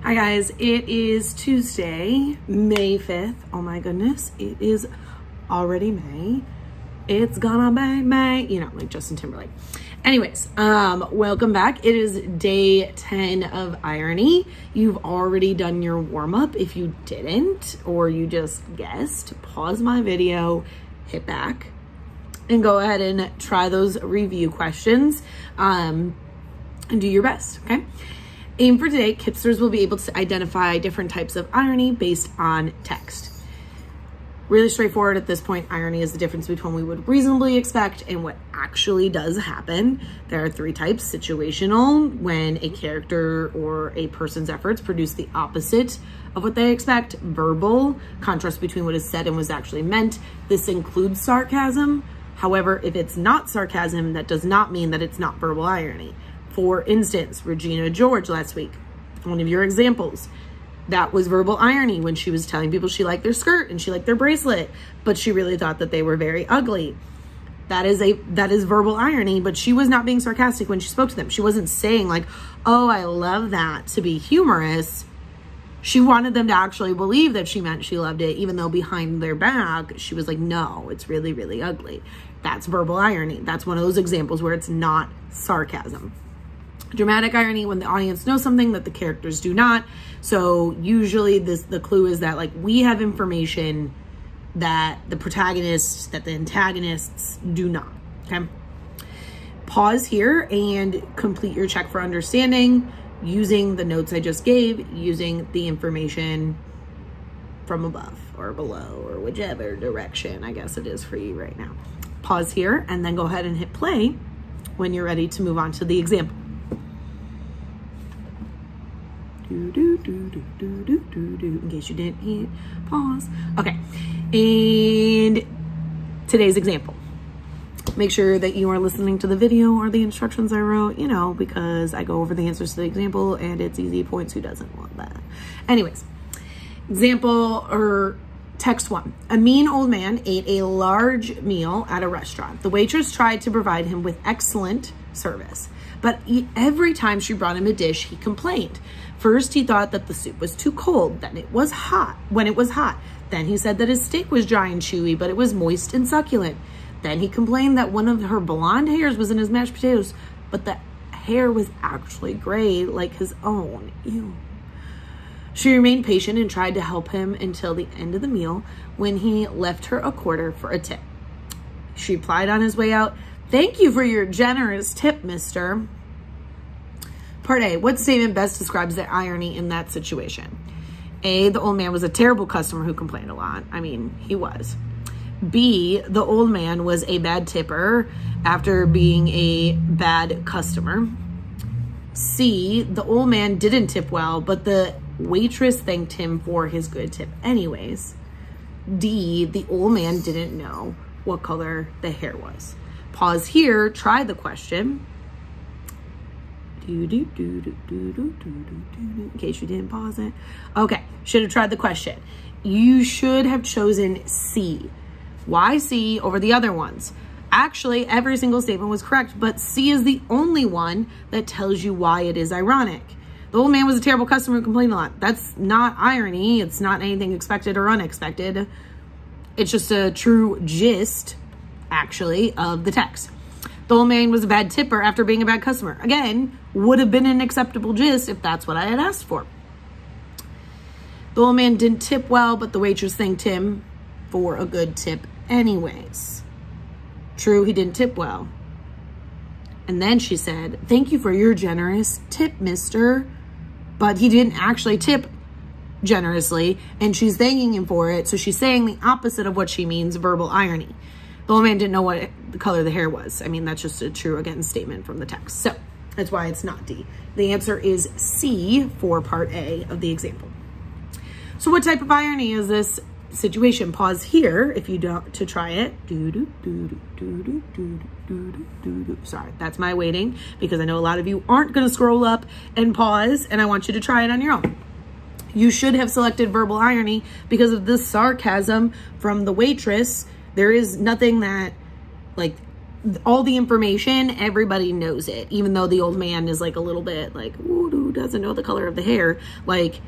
Hi guys, it is Tuesday, May 5th. Oh my goodness, it is already May. It's gonna be May, you know, like Justin Timberlake. Anyways, welcome back. It is day 10 of Irony. You've already done your warm-up. If you didn't, or you just guessed, pause my video, hit back, and go ahead and try those review questions, and do your best, okay? Aim for today, Kipsters will be able to identify different types of irony based on text. Really straightforward at this point. Irony is the difference between what we would reasonably expect and what actually does happen. There are three types. Situational, when a character or a person's efforts produce the opposite of what they expect. Verbal, contrast between what is said and was actually meant. This includes sarcasm. However, if it's not sarcasm, that does not mean that it's not verbal irony. For instance, Regina George last week, one of your examples, that was verbal irony when she was telling people she liked their skirt and she liked their bracelet, but she really thought that they were very ugly. That is verbal irony, but she was not being sarcastic when she spoke to them. She wasn't saying like, oh, I love that, to be humorous. She wanted them to actually believe that she meant she loved it, even though behind their back, she was like, no, it's really, really ugly. That's verbal irony. That's one of those examples where it's not sarcasm. Dramatic irony, when the audience knows something that the characters do not. So usually the clue is that like we have information that the protagonists, that the antagonists do not, okay? Pause here and complete your check for understanding using the notes I just gave, using the information from above or below or whichever direction I guess it is for you right now. Pause here and then go ahead and hit play when you're ready to move on to the example. In case you didn't hit pause. Okay, and today's example. Make sure that you are listening to the video or the instructions I wrote, you know, because I go over the answers to the example and it's easy points. Who doesn't want that? Anyways, example or text one. A mean old man ate a large meal at a restaurant. The waitress tried to provide him with excellent service, but every time she brought him a dish, he complained. First, he thought that the soup was too cold, then it was hot when it was hot. Then he said that his steak was dry and chewy, but it was moist and succulent. Then he complained that one of her blonde hairs was in his mashed potatoes, but the hair was actually gray like his own. Ew. She remained patient and tried to help him until the end of the meal when he left her a quarter for a tip. She replied on his way out, "Thank you for your generous tip, mister." Part A, what statement best describes the irony in that situation? A, the old man was a terrible customer who complained a lot. I mean, he was. B, the old man was a bad tipper after being a bad customer. C, the old man didn't tip well, but the waitress thanked him for his good tip anyways. D, the old man didn't know what color the hair was. Pause here, try the question. In case you didn't pause it. Okay, should have tried the question. You should have chosen C. Why C over the other ones? Actually, every single statement was correct, but C is the only one that tells you why it is ironic. The old man was a terrible customer who complained a lot. That's not irony. It's not anything expected or unexpected. It's just a true gist, actually, of the text. The old man was a bad tipper after being a bad customer. Again, would have been an acceptable gist if that's what I had asked for. The old man didn't tip well, but the waitress thanked him for a good tip anyways. True, he didn't tip well. And then she said, "Thank you for your generous tip, mister." But he didn't actually tip generously, and she's thanking him for it. So she's saying the opposite of what she means, verbal irony. The old man didn't know what the color of the hair was. I mean, that's just a true, again, statement from the text. So that's why it's not D. The answer is C for part A of the example. So what type of irony is this situation? Pause here if you don't, to try it. Sorry, that's my waiting because I know a lot of you aren't going to scroll up and pause, and I want you to try it on your own. You should have selected verbal irony because of the sarcasm from the waitress. There is nothing that, like, all the information, everybody knows it. Even though the old man is like a little bit like, ooh, who doesn't know the color of the hair? Like,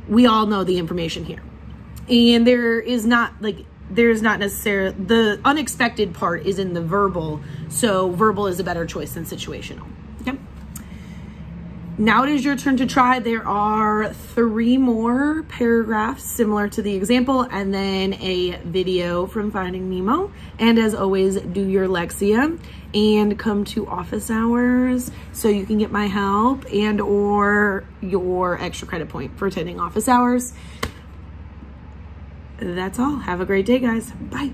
we all know the information here. And there's not necessarily, the unexpected part is in the verbal. So verbal is a better choice than situational. Okay. Now it is your turn to try. There are 3 more paragraphs similar to the example, and then a video from Finding Nemo. And as always, do your Lexia and come to office hours so you can get my help and or your extra credit point for attending office hours. That's all. Have a great day, guys. Bye.